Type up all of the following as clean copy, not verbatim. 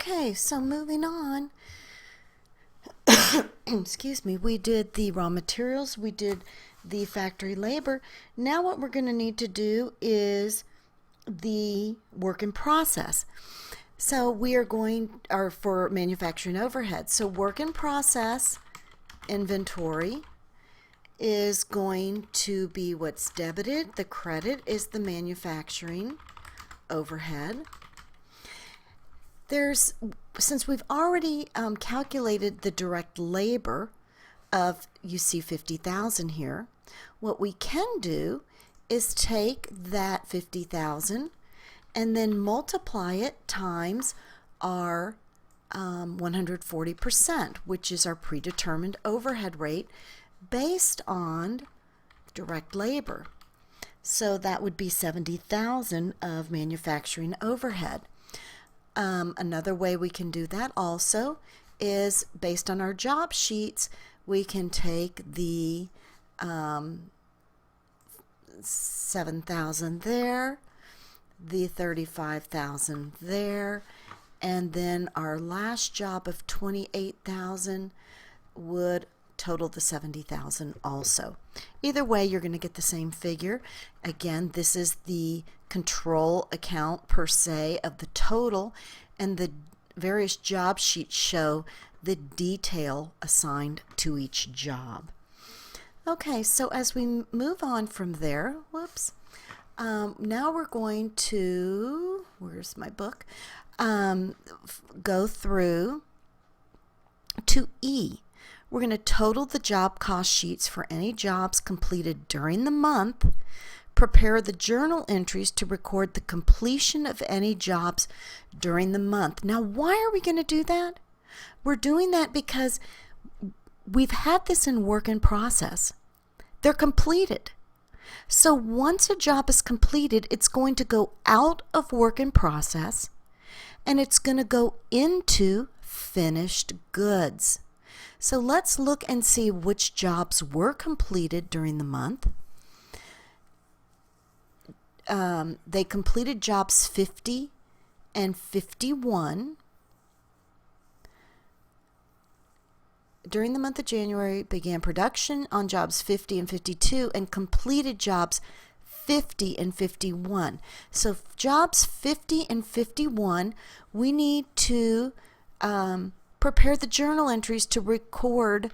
Okay, so moving on. Excuse me, we did the raw materials, we did the factory labor. Now what we're going to need to do is the work in process. So we are going, or for manufacturing overhead. So work in process inventory is going to be what's debited. The credit is the manufacturing overhead. Since we've already calculated the direct labor of, you see 50,000 here, what we can do is take that 50,000 and then multiply it times our 140%, which is our predetermined overhead rate based on direct labor. So that would be 70,000 of manufacturing overhead. Another way we can do that also is based on our job sheets. We can take the 7,000 there, the 35,000 there, and then our last job of 28,000 would total the 70,000 also. Either way, you're going to get the same figure. Again, this is the control account per se of the total, and the various job sheets show the detail assigned to each job. Okay, so as we move on from there, now we're going to, where's my book, go through to E. We're going to total the job cost sheets for any jobs completed during the month, prepare the journal entries to record the completion of any jobs during the month. Now, why are we going to do that? We're doing that because we've had this in work in process. They're completed. So once a job is completed, it's going to go out of work in process and it's going to go into finished goods. So let's look and see which jobs were completed during the month. They completed jobs 50 and 51. During the month of January, began production on jobs 50 and 52 and completed jobs 50 and 51. So jobs 50 and 51, we need to prepare the journal entries to record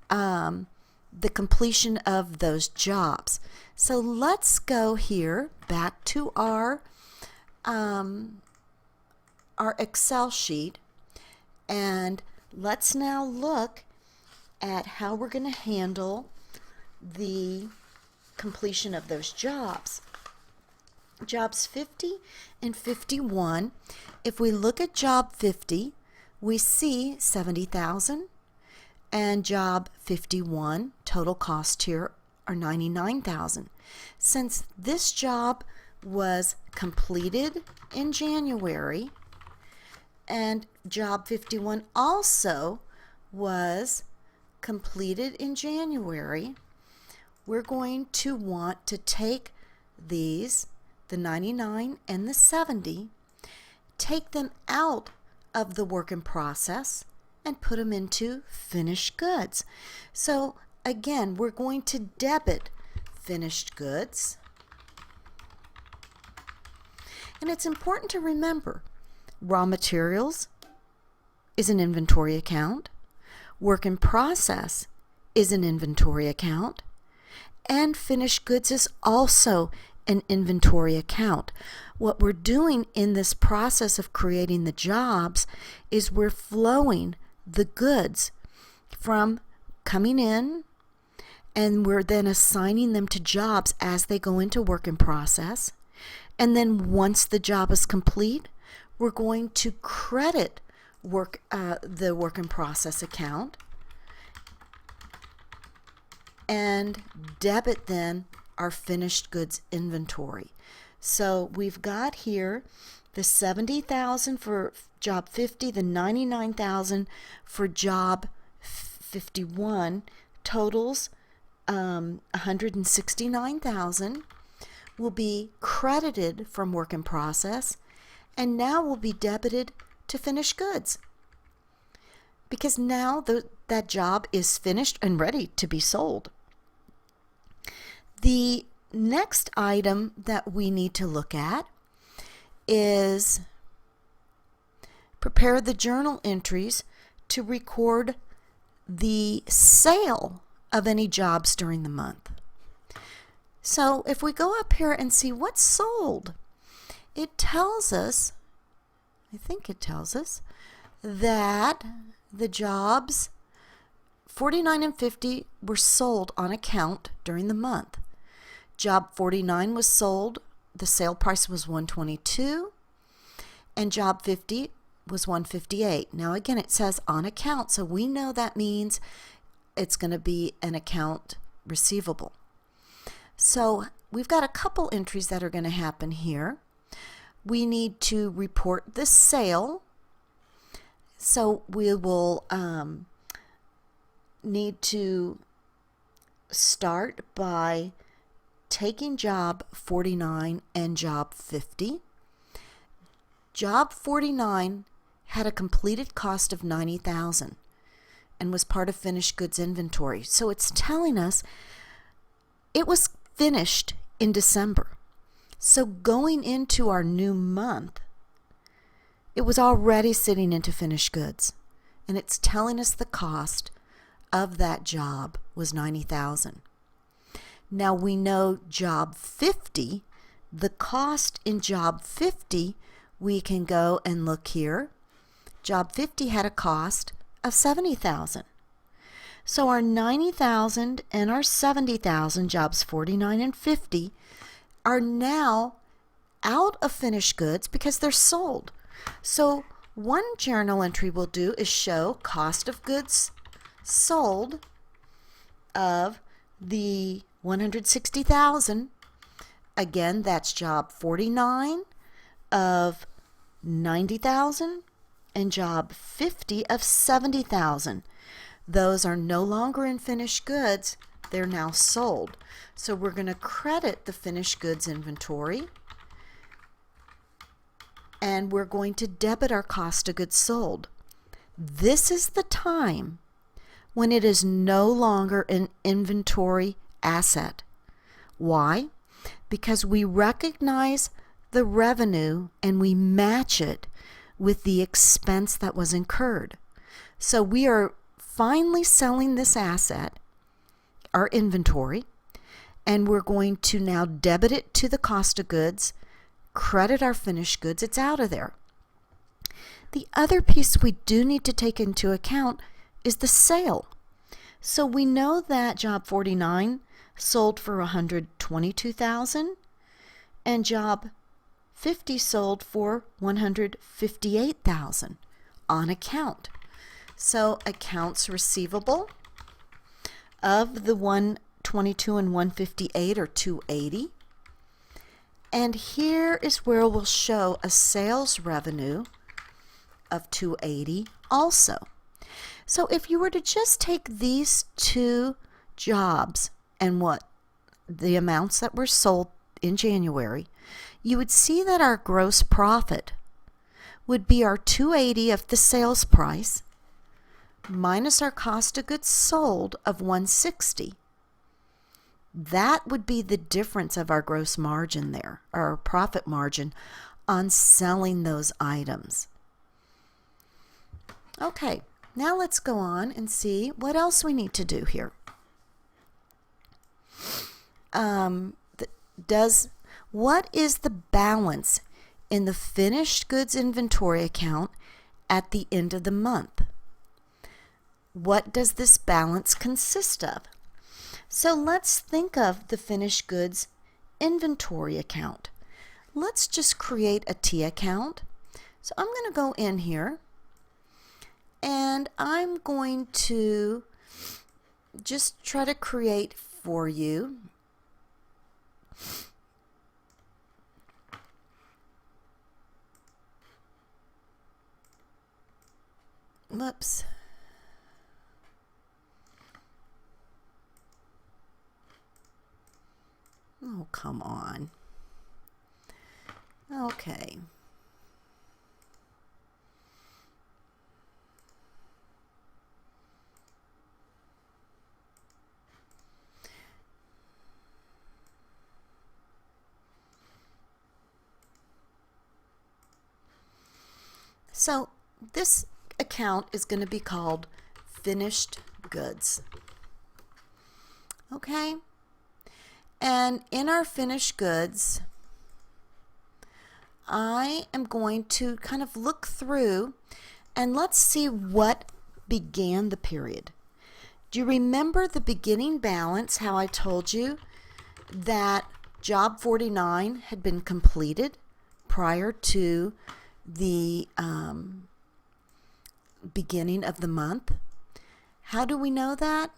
the completion of those jobs. So let's go here back to our Excel sheet, and let's now look at how we're going to handle the completion of those jobs. Jobs 50 and 51, if we look at job 50, we see 70,000, and job 51, total cost here are 99,000. Since this job was completed in January, and job 51 also was completed in January, we're going to want to take these, the 99 and the 70, take them out of the work in process and put them into finished goods. So again, we're going to debit finished goods. And it's important to remember, raw materials is an inventory account, work in process is an inventory account, and finished goods is also an inventory account. What we're doing in this process of creating the jobs is we're flowing the goods from coming in, and we're then assigning them to jobs as they go into work in process. And then once the job is complete, we're going to credit the work in process account and debit then our finished goods inventory. So we've got here the 70,000 for job 50, the 99,000 for job 51, totals 169,000 will be credited from work in process and now will be debited to finished goods because now that job is finished and ready to be sold. The next item that we need to look at is prepare the journal entries to record the sale of any jobs during the month. So if we go up here and see what's sold, it tells us, I think it tells us, that the jobs 49 and 50 were sold on account during the month. Job 49 was sold, the sale price was $122, and job 50 was $158. Now again, it says on account, so we know that means it's going to be an account receivable. So we've got a couple entries that are going to happen here. We need to report the sale. So we will need to start by taking job 49 and job 50. Job 49 had a completed cost of $90,000 and was part of finished goods inventory. So it's telling us it was finished in December. So going into our new month, it was already sitting into finished goods. And it's telling us the cost of that job was $90,000. Now we know job 50, the cost in job 50, we can go and look here. Job 50 had a cost of $70,000. So our $90,000 and our $70,000, jobs 49 and 50, are now out of finished goods because they're sold. So one journal entry we'll do is show cost of goods sold of the $160,000. Again, that's job 49 of $90,000 and job 50 of $70,000. Those are no longer in finished goods. They're now sold. So we're going to credit the finished goods inventory and we're going to debit our cost of goods sold. This is the time when it is no longer an inventory asset. Why? Because we recognize the revenue and we match it with the expense that was incurred. So we are finally selling this asset, our inventory, and we're going to now debit it to the cost of goods, credit our finished goods, it's out of there. The other piece we do need to take into account is the sale. So we know that job 49 sold for $122,000 and job 50 sold for $158,000 on account. So accounts receivable of the 122 and 158 are $280. And here is where we'll show a sales revenue of $280 also. So if you were to just take these two jobs and what the amounts that were sold in January, you would see that our gross profit would be our $280 of the sales price minus our cost of goods sold of $160. That would be the difference of our gross margin there, or our profit margin on selling those items. Okay, now let's go on and see what else we need to do here. What is the balance in the finished goods inventory account at the end of the month? What does this balance consist of? So let's think of the finished goods inventory account. Let's just create a T account. So I'm going to go in here and I'm going to just try to create for you whoops. Oh, come on. Okay. So this account is going to be called finished goods. Okay? And in our finished goods, I am going to kind of look through and let's see what began the period. Do you remember the beginning balance, how I told you that job 49 had been completed prior to the beginning of the month? How do we know that?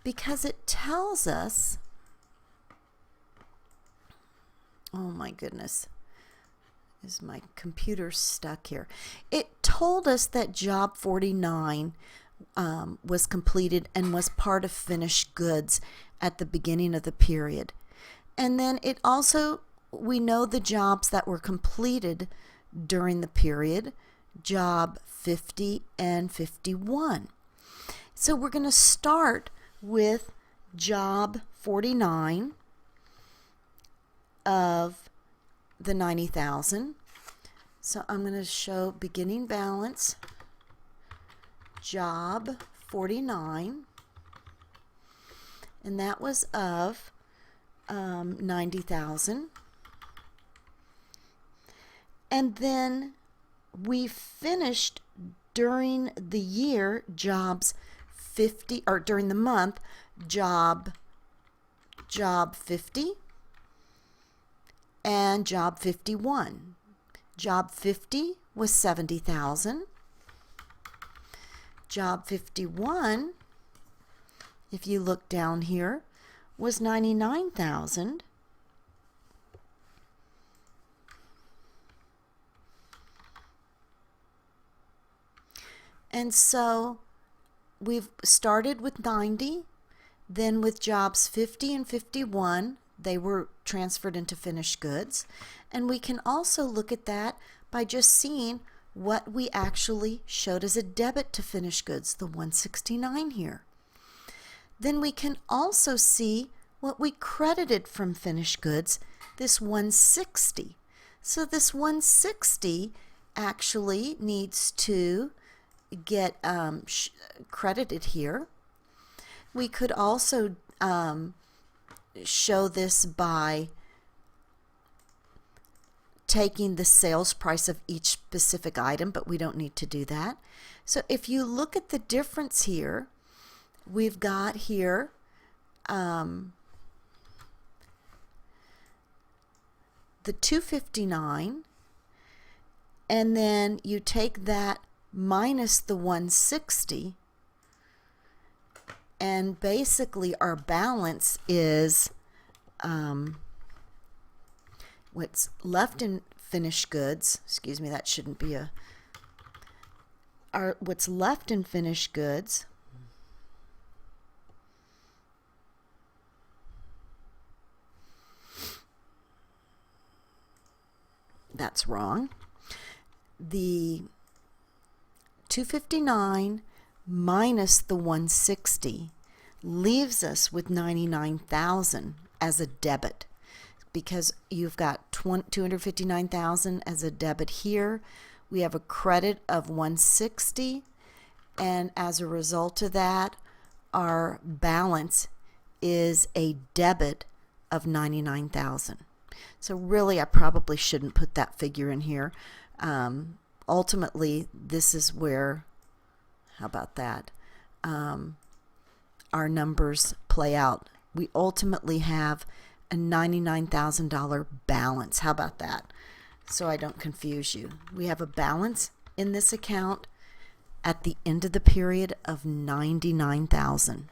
Because it tells us, oh my goodness, is my computer stuck here? It told us that job 49 was completed and was part of finished goods at the beginning of the period. And then it also, we know the jobs that were completed during the period, job 50 and 51. So we're going to start with job 49 of the 90,000. So I'm going to show beginning balance, job 49, and that was of 90,000. And then we finished during the year jobs 50, or during the month job 50 and job 51. Job 50 was 70,000. Job 51, if you look down here, was 99,000. And so we've started with 90, then with jobs 50 and 51, they were transferred into finished goods. And we can also look at that by just seeing what we actually showed as a debit to finished goods, the 169 here. Then we can also see what we credited from finished goods, this 160. So this 160 actually needs to get credited here. We could also show this by taking the sales price of each specific item, but we don't need to do that. So if you look at the difference here, we've got here the 259, and then you take that minus the 160, and basically our balance is what's left in finished goods, excuse me, that shouldn't be what's left in finished goods that's wrong. The 259 minus the 160 leaves us with 99,000 as a debit, because you've got 259,000 as a debit here. We have a credit of 160, and as a result of that, our balance is a debit of 99,000. So really, I probably shouldn't put that figure in here. Ultimately, this is where, how about that, our numbers play out. We ultimately have a $99,000 balance. How about that? So I don't confuse you. We have a balance in this account at the end of the period of $99,000.